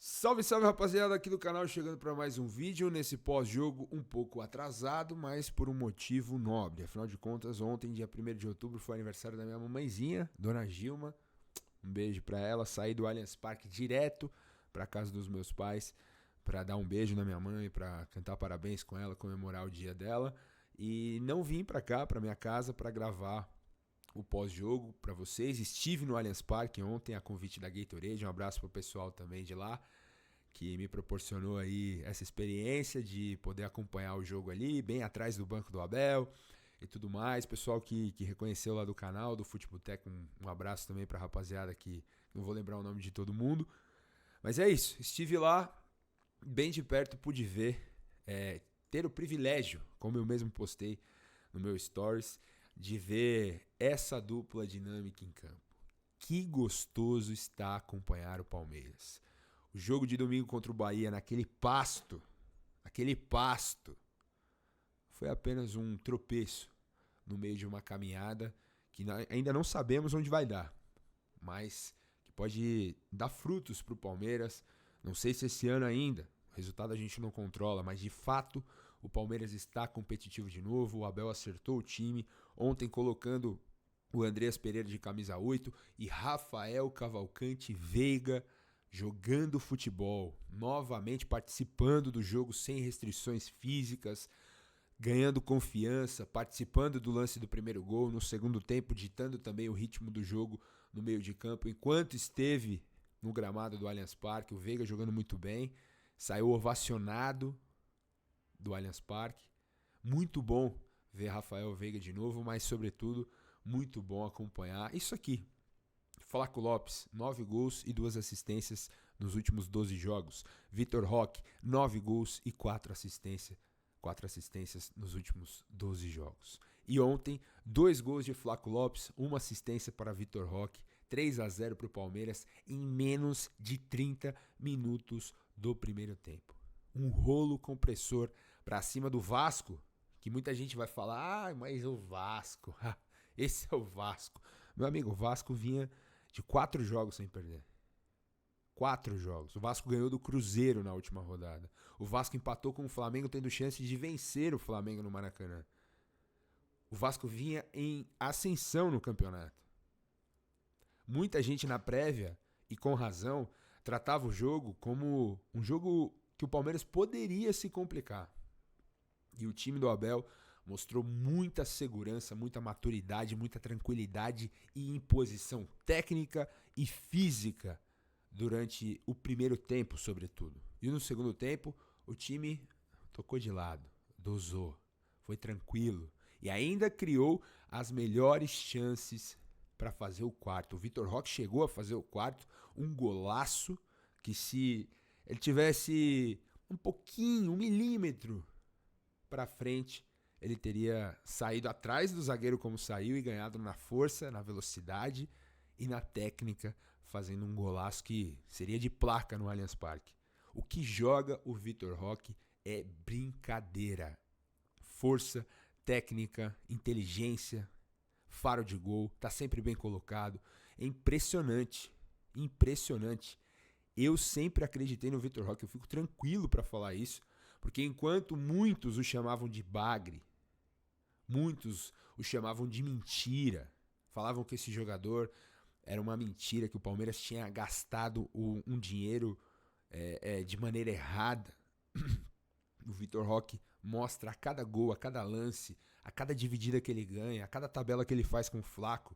Salve, salve rapaziada aqui do canal, chegando para mais um vídeo nesse pós-jogo um pouco atrasado, mas por um motivo nobre. Afinal de contas, ontem, dia 1º de outubro, foi aniversário da minha mamãezinha, Dona Gilma. Um beijo para ela, saí do Allianz Parque direto para casa dos meus pais para dar um beijo na minha mãe, para cantar parabéns com ela, comemorar o dia dela. E não vim para cá, para minha casa, para gravar o pós-jogo para vocês. Estive no Allianz Parque ontem a convite da Gatorade. Um abraço pro pessoal também de lá que me proporcionou aí essa experiência de poder acompanhar o jogo ali, bem atrás do banco do Abel e tudo mais. Pessoal que reconheceu lá do canal, do Futebotec, um abraço também pra rapaziada que não vou lembrar o nome de todo mundo. Mas é isso, estive lá bem de perto, pude ver, ter o privilégio, como eu mesmo postei no meu Stories, de ver essa dupla dinâmica em campo. Que gostoso está acompanhar o Palmeiras. O jogo de domingo contra o Bahia naquele pasto, foi apenas um tropeço no meio de uma caminhada que ainda não sabemos onde vai dar, mas que pode dar frutos para o Palmeiras. Não sei se esse ano ainda, o resultado a gente não controla, mas de fato o Palmeiras está competitivo de novo. O Abel acertou o time, ontem colocando o Andreas Pereira de camisa 8 e Rafael Cavalcante Veiga jogando futebol, novamente participando do jogo sem restrições físicas, ganhando confiança, participando do lance do primeiro gol, no segundo tempo ditando também o ritmo do jogo no meio de campo, enquanto esteve no gramado do Allianz Parque. O Veiga jogando muito bem, saiu ovacionado do Allianz Parque. Muito bom ver Rafael Veiga de novo, mas sobretudo muito bom acompanhar isso aqui. Flaco Lopes, 9 gols e 2 assistências nos últimos 12 jogos. Vitor Roque, 9 gols e 4 assistências nos últimos 12 jogos. E ontem, 2 gols de Flaco Lopes, 1 assistência para Vitor Roque, 3-0 para o Palmeiras em menos de 30 minutos do primeiro tempo. Um rolo compressor para cima do Vasco, que muita gente vai falar, mas o Vasco, esse é o Vasco. Meu amigo, o Vasco vinha de 4 jogos sem perder. 4 jogos. O Vasco ganhou do Cruzeiro na última rodada. O Vasco empatou com o Flamengo, tendo chance de vencer o Flamengo no Maracanã. O Vasco vinha em ascensão no campeonato. Muita gente na prévia, e com razão, tratava o jogo como um jogo que o Palmeiras poderia se complicar. E o time do Abel mostrou muita segurança, muita maturidade, muita tranquilidade e imposição técnica e física durante o primeiro tempo, sobretudo. E no segundo tempo, o time tocou de lado, dosou, foi tranquilo e ainda criou as melhores chances para fazer o quarto. O Vitor Roque chegou a fazer o quarto, um golaço que, se ele tivesse um pouquinho, 1 milímetro para frente, ele teria saído atrás do zagueiro como saiu e ganhado na força, na velocidade e na técnica, fazendo um golaço que seria de placa no Allianz Parque. O que joga o Vitor Roque é brincadeira. Força, técnica, inteligência, faro de gol, tá sempre bem colocado. É impressionante, impressionante. Eu sempre acreditei no Vitor Roque, eu fico tranquilo para falar isso, porque enquanto muitos o chamavam de bagre, muitos o chamavam de mentira, falavam que esse jogador era uma mentira, que o Palmeiras tinha gastado um dinheiro de maneira errada. O Vitor Roque mostra a cada gol, a cada lance, a cada dividida que ele ganha, a cada tabela que ele faz com o Flaco,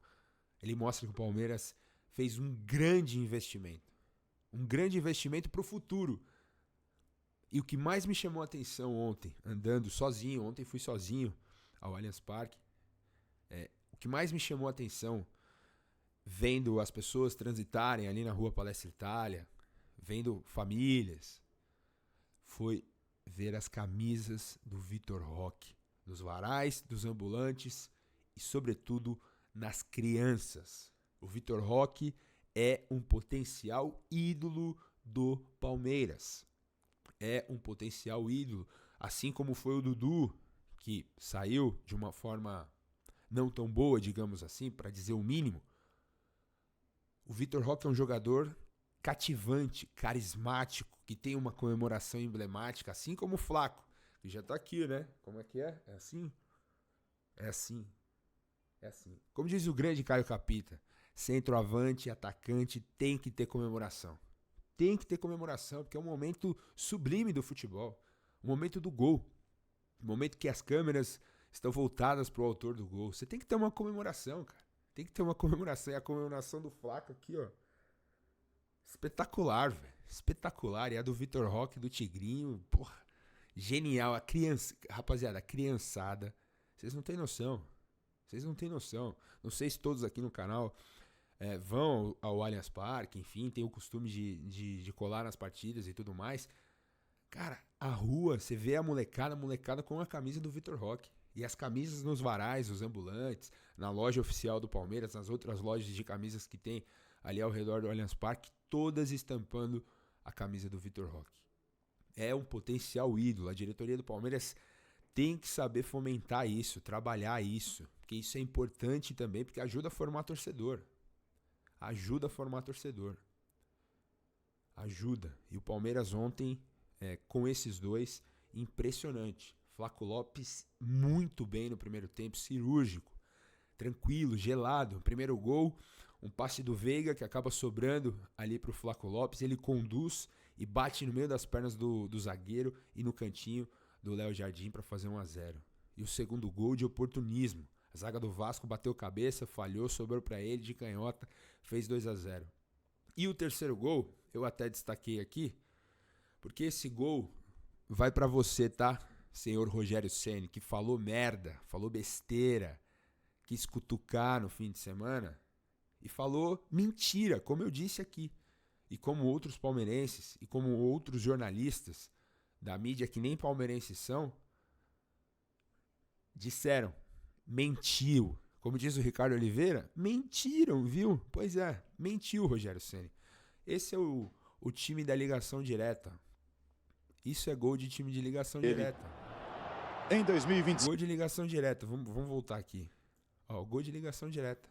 ele mostra que o Palmeiras fez um grande investimento para o futuro. E o que mais me chamou a atenção ontem, andando sozinho, ontem fui sozinho ao Allianz Parque, o que mais me chamou a atenção, vendo as pessoas transitarem ali na rua Palestra Itália, vendo famílias, foi ver as camisas do Vitor Roque, nos varais, dos ambulantes e, sobretudo, nas crianças. O Vitor Roque é um potencial ídolo do Palmeiras. É um potencial ídolo, assim como foi o Dudu, que saiu de uma forma não tão boa, digamos assim, para dizer o mínimo. O Vitor Roque é um jogador cativante, carismático, que tem uma comemoração emblemática, assim como o Flaco, que já tá aqui, né? Como é que é? É assim? É assim. É assim. Como diz o grande Caio Capita, centroavante, atacante, tem que ter comemoração. Tem que ter comemoração, porque é um momento sublime do futebol. O momento do gol. O momento que as câmeras estão voltadas pro autor do gol. Você tem que ter uma comemoração, cara. Tem que ter uma comemoração. E a comemoração do Flaco aqui, ó. Espetacular, velho. Espetacular. E a do Vitor Roque, do Tigrinho, porra. Genial. A criança... Rapaziada, a criançada. Vocês não têm noção. Vocês não têm noção. Não sei se todos aqui no canal vão ao Allianz Parque, enfim, tem o costume de colar nas partidas e tudo mais. Cara, a rua, você vê a molecada com a camisa do Vitor Roque. E as camisas nos varais, os ambulantes, na loja oficial do Palmeiras, nas outras lojas de camisas que tem ali ao redor do Allianz Parque, todas estampando a camisa do Vitor Roque. É um potencial ídolo. A diretoria do Palmeiras tem que saber fomentar isso, trabalhar isso, porque isso é importante também, porque ajuda a formar torcedor. Ajuda a formar torcedor. Ajuda. E o Palmeiras ontem, com esses dois, impressionante. Flaco Lopes muito bem no primeiro tempo, cirúrgico, tranquilo, gelado. Primeiro gol, um passe do Veiga que acaba sobrando ali pro Flaco Lopes. Ele conduz e bate no meio das pernas do zagueiro e no cantinho do Léo Jardim para fazer 1-0. E o segundo gol de oportunismo. A zaga do Vasco bateu cabeça, falhou, sobrou para ele de canhota, fez 2-0. E o terceiro gol, eu até destaquei aqui, porque esse gol vai para você, tá? Senhor Rogério Ceni, que falou merda, falou besteira, quis cutucar no fim de semana e falou mentira, como eu disse aqui. E como outros palmeirenses e como outros jornalistas da mídia que nem palmeirenses são, disseram, mentiu. Como diz o Ricardo Oliveira, mentiram, viu? Pois é, mentiu o Rogério Ceni. Esse é o time da ligação direta. Isso é gol de time de ligação direta. Em 2020. Gol de ligação direta, vamos voltar aqui. Ó, gol de ligação direta.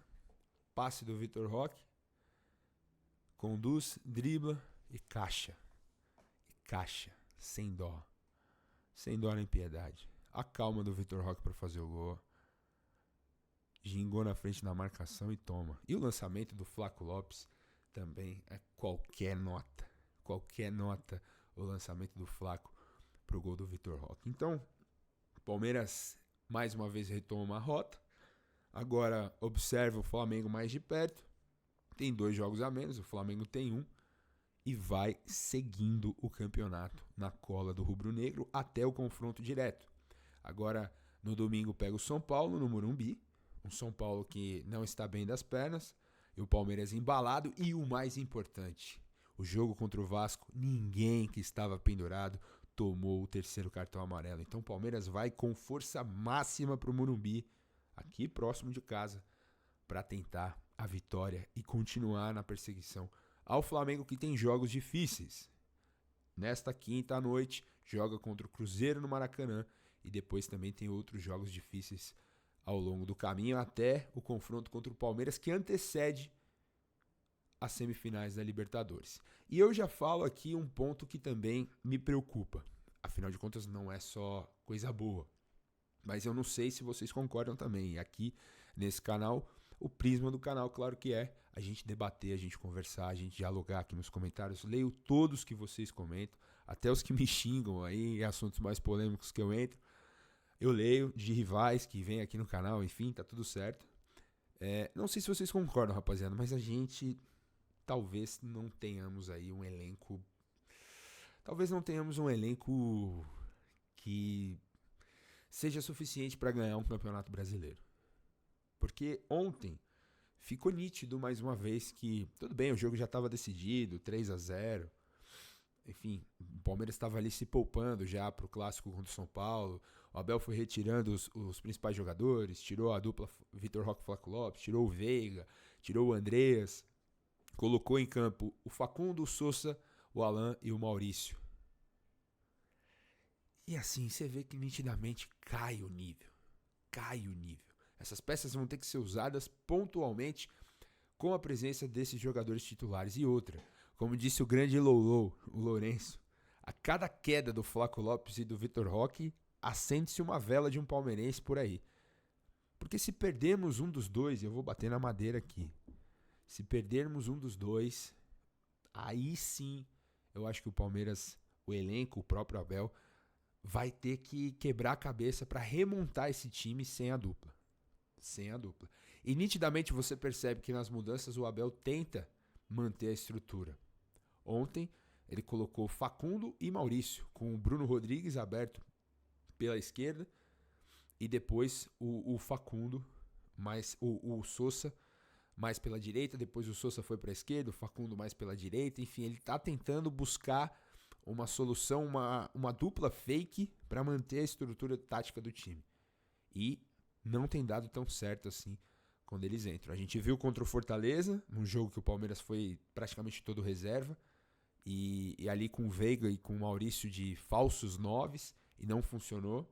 Passe do Vitor Roque. Conduz, dribla e caixa. Sem dó. Sem dó nem piedade. A calma do Vitor Roque para fazer o gol. Gingou na frente na marcação e toma. E o lançamento do Flaco Lopes também é qualquer nota. Qualquer nota o lançamento do Flaco pro gol do Vitor Roque. Então, o Palmeiras mais uma vez retoma a rota. Agora observa o Flamengo mais de perto. Tem 2 jogos a menos, o Flamengo tem 1. E vai seguindo o campeonato na cola do rubro-negro até o confronto direto. Agora, no domingo, pega o São Paulo no Morumbi. Um São Paulo que não está bem das pernas. E o Palmeiras embalado. E o mais importante, o jogo contra o Vasco, ninguém que estava pendurado tomou o 3º cartão amarelo. Então o Palmeiras vai com força máxima para o Morumbi, aqui próximo de casa, para tentar a vitória e continuar na perseguição ao Flamengo, que tem jogos difíceis. Nesta quinta à noite, joga contra o Cruzeiro no Maracanã e depois também tem outros jogos difíceis ao longo do caminho até o confronto contra o Palmeiras, que antecede as semifinais da Libertadores. E eu já falo aqui um ponto que também me preocupa. Afinal de contas, não é só coisa boa. Mas eu não sei se vocês concordam também. E aqui, nesse canal, o prisma do canal, claro que é a gente debater, a gente conversar, a gente dialogar aqui nos comentários. Leio todos que vocês comentam, até os que me xingam aí, em assuntos mais polêmicos que eu entro. Eu leio de rivais que vêm aqui no canal, enfim, tá tudo certo. Não sei se vocês concordam, rapaziada, mas a gente talvez não tenhamos aí um elenco... Talvez não tenhamos um elenco que seja suficiente para ganhar um campeonato brasileiro. Porque ontem ficou nítido mais uma vez que, tudo bem, o jogo já estava decidido, 3-0. Enfim, o Palmeiras estava ali se poupando já para o clássico contra o São Paulo. O Abel foi retirando os principais jogadores, tirou a dupla Vitor Roque e Flaco Lopes, tirou o Veiga, tirou o Andreas, colocou em campo o Facundo, o Sousa, o Alan e o Maurício. E assim, você vê que nitidamente cai o nível. Essas peças vão ter que ser usadas pontualmente com a presença desses jogadores titulares. E outra, Como disse o grande Lolo, o Lourenço, a cada queda do Flaco Lopes e do Vitor Roque, acende-se uma vela de um palmeirense por aí. Porque se perdermos um dos dois, eu vou bater na madeira aqui, se perdermos um dos dois, aí sim, eu acho que o Palmeiras, o elenco, o próprio Abel, vai ter que quebrar a cabeça para remontar esse time sem a dupla. Sem a dupla. E nitidamente você percebe que nas mudanças o Abel tenta manter a estrutura. Ontem ele colocou Facundo e Maurício, com o Bruno Rodrigues aberto pela esquerda e depois o Facundo, mais o Sousa mais pela direita, depois o Sousa foi para a esquerda, o Facundo mais pela direita, enfim, ele está tentando buscar uma solução, uma dupla fake para manter a estrutura tática do time. E não tem dado tão certo assim quando eles entram. A gente viu contra o Fortaleza, num jogo que o Palmeiras foi praticamente todo reserva, e ali com o Veiga e com o Maurício de falsos noves, e não funcionou.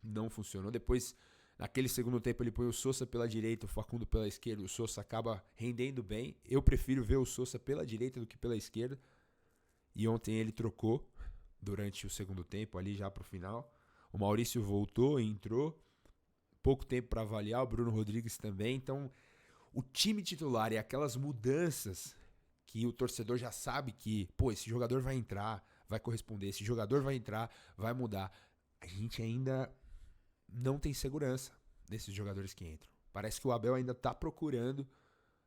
Não funcionou. Depois, naquele segundo tempo, ele põe o Sousa pela direita, o Facundo pela esquerda, o Sousa acaba rendendo bem. Eu prefiro ver o Sousa pela direita do que pela esquerda. E ontem ele trocou durante o segundo tempo, ali já pro final. O Maurício voltou e entrou. Pouco tempo para avaliar, o Bruno Rodrigues também. Então, o time titular e aquelas mudanças que o torcedor já sabe que, pô, esse jogador vai entrar, vai corresponder, esse jogador vai entrar, vai mudar. A gente ainda não tem segurança nesses jogadores que entram. Parece que o Abel ainda está procurando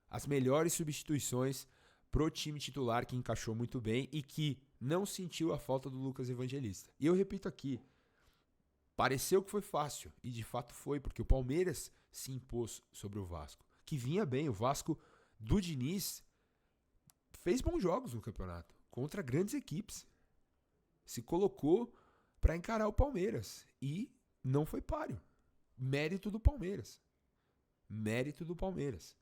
as melhores substituições pro time titular, que encaixou muito bem e que não sentiu a falta do Lucas Evangelista. E eu repito aqui, pareceu que foi fácil, e de fato foi, porque o Palmeiras se impôs sobre o Vasco, que vinha bem. O Vasco do Diniz fez bons jogos no campeonato, contra grandes equipes. Se colocou para encarar o Palmeiras e não foi páreo. Mérito do Palmeiras. Mérito do Palmeiras.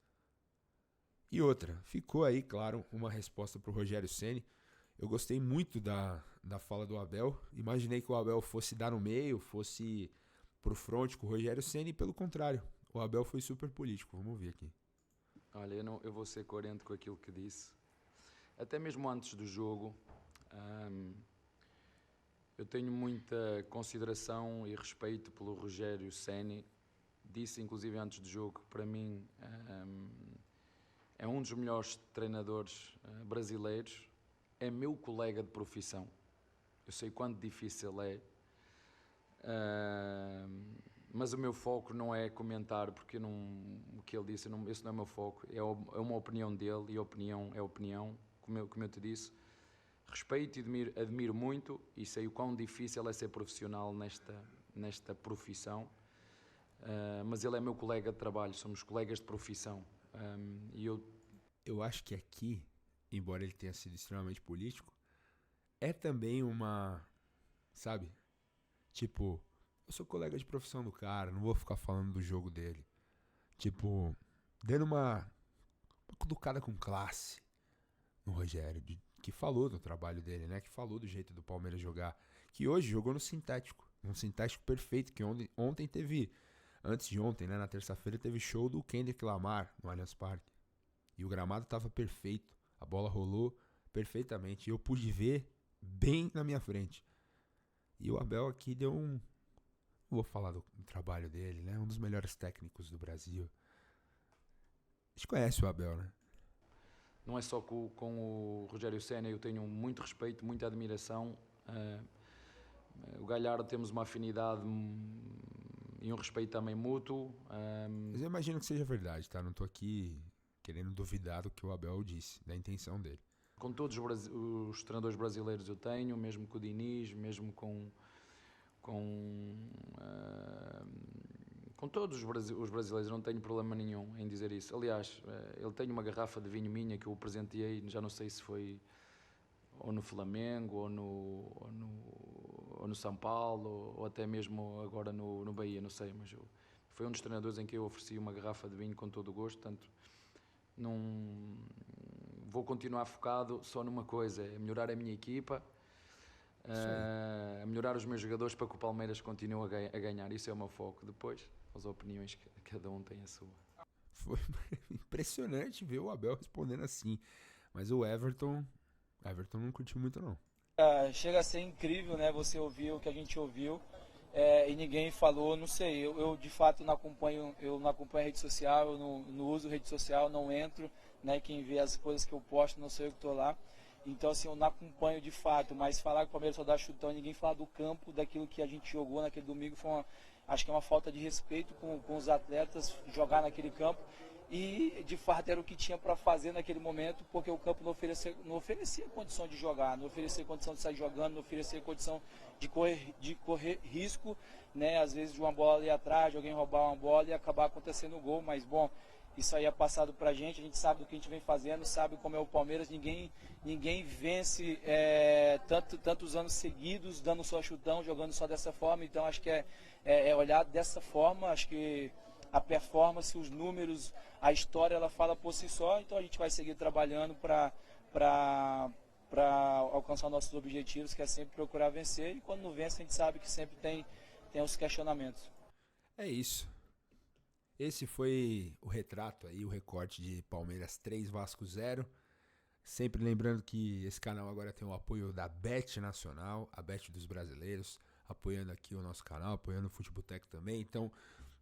E outra, ficou aí, claro, uma resposta para o Rogério Ceni. Eu gostei muito da fala do Abel. Imaginei que o Abel fosse dar no meio, fosse pro front com o Rogério Ceni, e pelo contrário, o Abel foi super político. Vamos ver aqui. Olha, eu vou ser coerente com aquilo que disse. Até mesmo antes do jogo, eu tenho muita consideração e respeito pelo Rogério Ceni. Disse, inclusive, antes do jogo, que para mim é um dos melhores treinadores brasileiros. É meu colega de profissão. Eu sei quanto difícil é. Mas o meu foco não é comentar, porque o que ele disse, esse não é o meu foco. É uma opinião dele, e a opinião é opinião, como eu te disse. Respeito e admiro muito, e sei o quão difícil é ser profissional nesta profissão. Mas ele é meu colega de trabalho, somos colegas de profissão. Eu acho que aqui, embora ele tenha sido extremamente político, é também uma, sabe? Tipo, eu sou colega de profissão do cara, não vou ficar falando do jogo dele. Tipo, dando uma cutucada com classe no Rogério, que falou do trabalho dele, né? Que falou do jeito do Palmeiras jogar. Que hoje jogou no sintético. Um sintético perfeito, que ontem teve, antes de ontem, né? Na terça-feira teve show do Kendrick Lamar no Allianz Parque. E o gramado tava perfeito. A bola rolou perfeitamente. E eu pude ver bem na minha frente. E o Abel aqui deu um... Não vou falar do trabalho dele, né? Um dos melhores técnicos do Brasil. A gente conhece o Abel, né? Não é só com o Rogério Ceni, eu tenho muito respeito, muita admiração. O Galhardo temos uma afinidade e um respeito também mútuo. Mas eu imagino que seja verdade, tá? Não tô aqui querendo duvidar do que o Abel disse, da intenção dele. Com todos os treinadores brasileiros eu tenho, mesmo com o Diniz, mesmo com todos os brasileiros, não tenho problema nenhum em dizer isso. Aliás, ele tem uma garrafa de vinho minha que eu o presenteei, já não sei se foi ou no Flamengo, ou no São Paulo, ou até mesmo agora no Bahia, não sei, mas foi um dos treinadores em que eu ofereci uma garrafa de vinho com todo o gosto, portanto, não vou continuar focado só numa coisa, é melhorar a minha equipa, a melhorar os meus jogadores para que o Palmeiras continue a ganhar. Isso é o meu foco. Depois, as opiniões, cada um tem a sua. Foi impressionante ver o Abel respondendo assim. Mas o Everton não curtiu muito não. Chega a ser incrível, né? Você ouviu o que a gente ouviu e ninguém falou, não sei. Eu de fato não acompanho a rede social, eu não uso rede social, não entro, né? Quem vê as coisas que eu posto, não sei eu que estou lá. Então assim, eu não acompanho de fato, mas falar que o Palmeiras só dá chutão e ninguém falar do campo, daquilo que a gente jogou naquele domingo, acho que é uma falta de respeito com os atletas jogar naquele campo. E de fato era o que tinha para fazer naquele momento, porque o campo não oferecia condição de jogar, não oferecia condição de sair jogando, não oferecia condição de correr risco, né? Às vezes de uma bola ali atrás, de alguém roubar uma bola e acabar acontecendo o gol, mas bom, isso aí é passado pra gente, a gente sabe do que a gente vem fazendo, sabe como é o Palmeiras, ninguém vence tantos anos seguidos dando só chutão, jogando só dessa forma, então acho que é olhar dessa forma, acho que a performance, os números, a história, ela fala por si só, então a gente vai seguir trabalhando para alcançar nossos objetivos, que é sempre procurar vencer, e quando não vence a gente sabe que sempre tem os questionamentos. É isso. Esse foi o retrato aí, o recorte de Palmeiras 3, Vasco 0. Sempre lembrando que esse canal agora tem o apoio da Bet Nacional, a Bet dos brasileiros, apoiando aqui o nosso canal, apoiando o Futeboteco também. Então,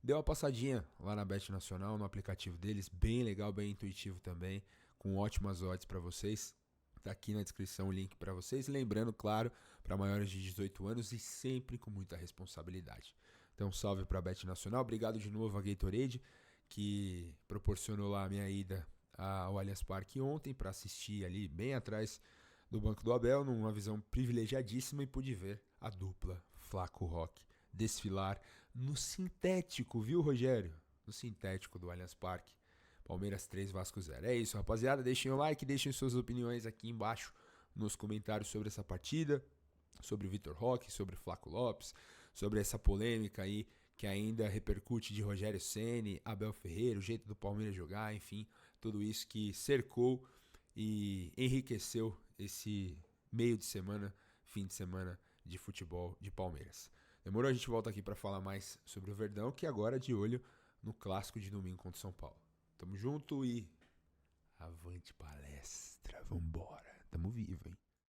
dê uma passadinha lá na Bet Nacional, no aplicativo deles, bem legal, bem intuitivo também, com ótimas odds para vocês. Tá aqui na descrição o link para vocês. Lembrando, claro, para maiores de 18 anos e sempre com muita responsabilidade. Então, salve para a Bet Nacional. Obrigado de novo a Gatorade, que proporcionou lá a minha ida ao Allianz Parque ontem para assistir ali bem atrás do Banco do Abel, numa visão privilegiadíssima, e pude ver a dupla Flaco Roque desfilar no sintético, viu, Rogério? No sintético do Allianz Parque. Palmeiras 3, Vasco 0. É isso, rapaziada. Deixem o like, deixem suas opiniões aqui embaixo nos comentários sobre essa partida, sobre o Vitor Roque, sobre o Flaco Lopes, sobre essa polêmica aí que ainda repercute de Rogério Ceni, Abel Ferreira, o jeito do Palmeiras jogar, enfim, tudo isso que cercou e enriqueceu esse meio de semana, fim de semana de futebol de Palmeiras. Demorou? A gente volta aqui para falar mais sobre o Verdão, que agora de olho no clássico de domingo contra o São Paulo. Tamo junto e avante palestra, vambora, tamo vivo, hein?